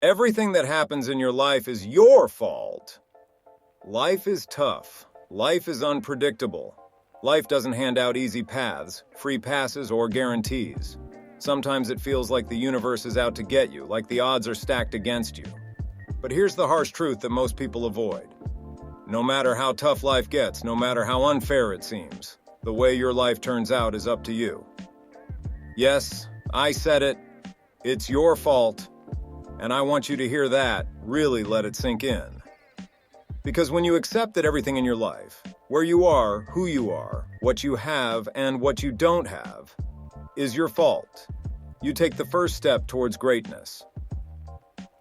Everything that happens in your life is your fault. Life is tough. Life is unpredictable. Life doesn't hand out easy paths, free passes, or guarantees. Sometimes it feels like the universe is out to get you, like the odds are stacked against you. But here's the harsh truth that most people avoid. No matter how tough life gets, no matter how unfair it seems, the way your life turns out is up to you. Yes, I said it. It's your fault. And I want you to hear that, really let it sink in. Because when you accept that everything in your life, where you are, who you are, what you have, and what you don't have, is your fault, you take the first step towards greatness.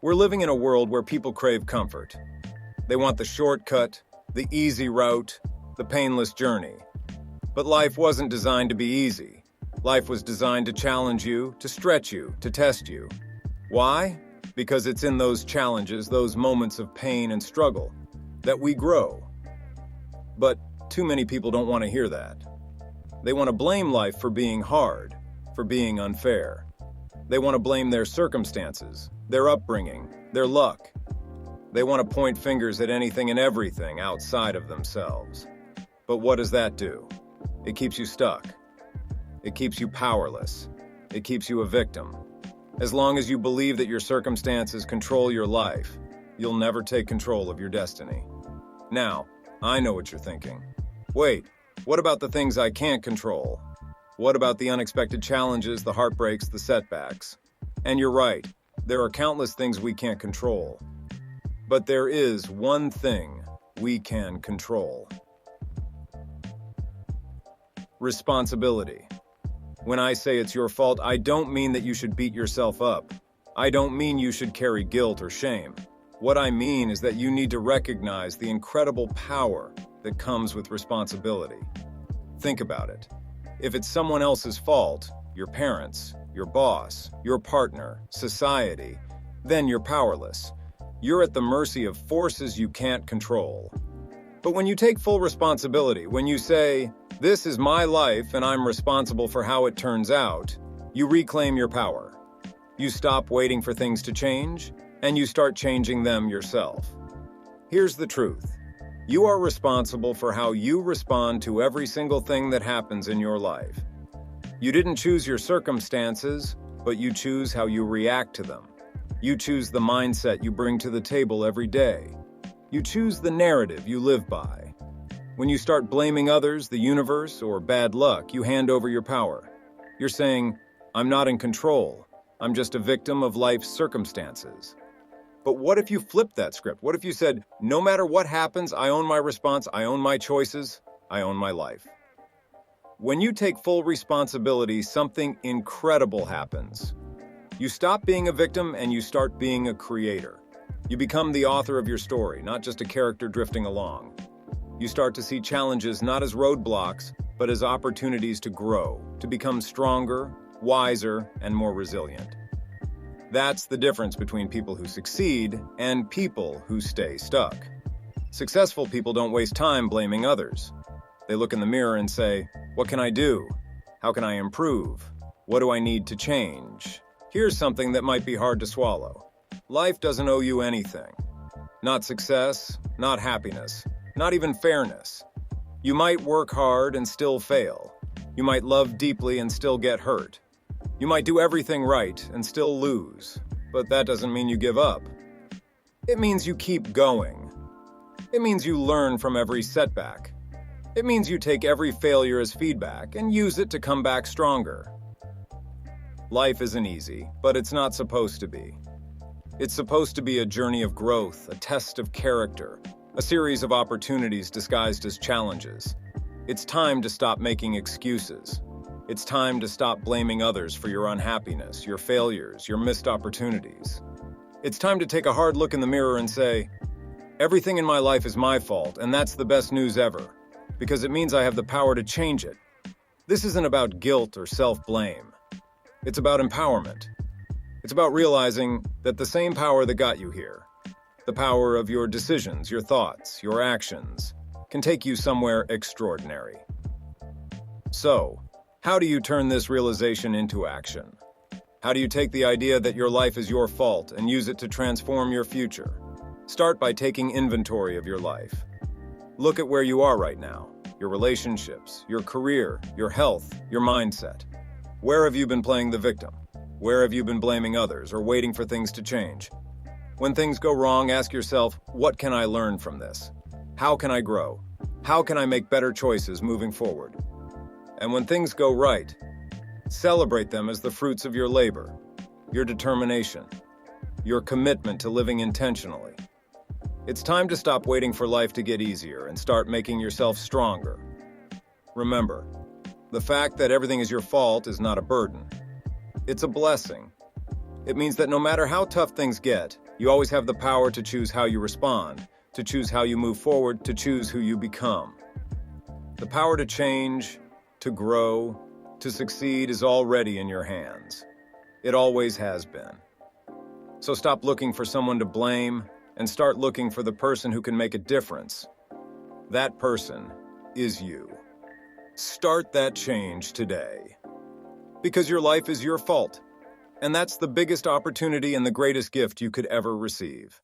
We're living in a world where people crave comfort. They want the shortcut, the easy route, the painless journey. But life wasn't designed to be easy. Life was designed to challenge you, to stretch you, to test you. Why? Because it's in those challenges, those moments of pain and struggle, that we grow. But too many people don't want to hear that. They want to blame life for being hard, for being unfair. They want to blame their circumstances, their upbringing, their luck. They want to point fingers at anything and everything outside of themselves. But what does that do? It keeps you stuck. It keeps you powerless. It keeps you a victim. As long as you believe that your circumstances control your life, you'll never take control of your destiny. Now, I know what you're thinking. Wait, what about the things I can't control? What about the unexpected challenges, the heartbreaks, the setbacks? And you're right, there are countless things we can't control. But there is one thing we can control. Responsibility. When I say it's your fault, I don't mean that you should beat yourself up. I don't mean you should carry guilt or shame. What I mean is that you need to recognize the incredible power that comes with responsibility. Think about it. If it's someone else's fault, your parents, your boss, your partner, society, then you're powerless. You're at the mercy of forces you can't control. But when you take full responsibility, when you say, "This is my life and I'm responsible for how it turns out," you reclaim your power. You stop waiting for things to change, and you start changing them yourself. Here's the truth. You are responsible for how you respond to every single thing that happens in your life. You didn't choose your circumstances, but you choose how you react to them. You choose the mindset you bring to the table every day. You choose the narrative you live by. When you start blaming others, the universe, or bad luck, you hand over your power. You're saying, "I'm not in control. I'm just a victim of life's circumstances." But what if you flipped that script? What if you said, "No matter what happens, I own my response, I own my choices, I own my life"? When you take full responsibility, something incredible happens. You stop being a victim and you start being a creator. You become the author of your story, not just a character drifting along. You start to see challenges not as roadblocks, but as opportunities to grow, to become stronger, wiser, and more resilient. That's the difference between people who succeed and people who stay stuck. Successful people don't waste time blaming others. They look in the mirror and say, "What can I do? How can I improve? What do I need to change?" Here's something that might be hard to swallow. Life doesn't owe you anything. Not success, not happiness, not even fairness. You might work hard and still fail. You might love deeply and still get hurt. You might do everything right and still lose. But that doesn't mean you give up. It means you keep going. It means you learn from every setback. It means you take every failure as feedback and use it to come back stronger. Life isn't easy, but it's not supposed to be. It's supposed to be a journey of growth, a test of character, a series of opportunities disguised as challenges. It's time to stop making excuses. It's time to stop blaming others for your unhappiness, your failures, your missed opportunities. It's time to take a hard look in the mirror and say, "Everything in my life is my fault, and that's the best news ever, because it means I have the power to change it." This isn't about guilt or self-blame. It's about empowerment. It's about realizing that the same power that got you here, the power of your decisions, your thoughts, your actions, can take you somewhere extraordinary. So, how do you turn this realization into action? How do you take the idea that your life is your fault and use it to transform your future? Start by taking inventory of your life. Look at where you are right now, your relationships, your career, your health, your mindset. Where have you been playing the victim? Where have you been blaming others or waiting for things to change? When things go wrong, ask yourself, what can I learn from this? How can I grow? How can I make better choices moving forward? And when things go right, celebrate them as the fruits of your labor, your determination, your commitment to living intentionally. It's time to stop waiting for life to get easier and start making yourself stronger. Remember, the fact that everything is your fault is not a burden. It's a blessing. It means that no matter how tough things get, you always have the power to choose how you respond, to choose how you move forward, to choose who you become. The power to change, to grow, to succeed is already in your hands. It always has been. So stop looking for someone to blame and start looking for the person who can make a difference. That person is you. Start that change today. Because your life is your fault. And that's the biggest opportunity and the greatest gift you could ever receive.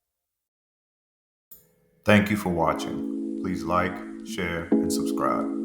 Thank you for watching. Please like, share, and subscribe.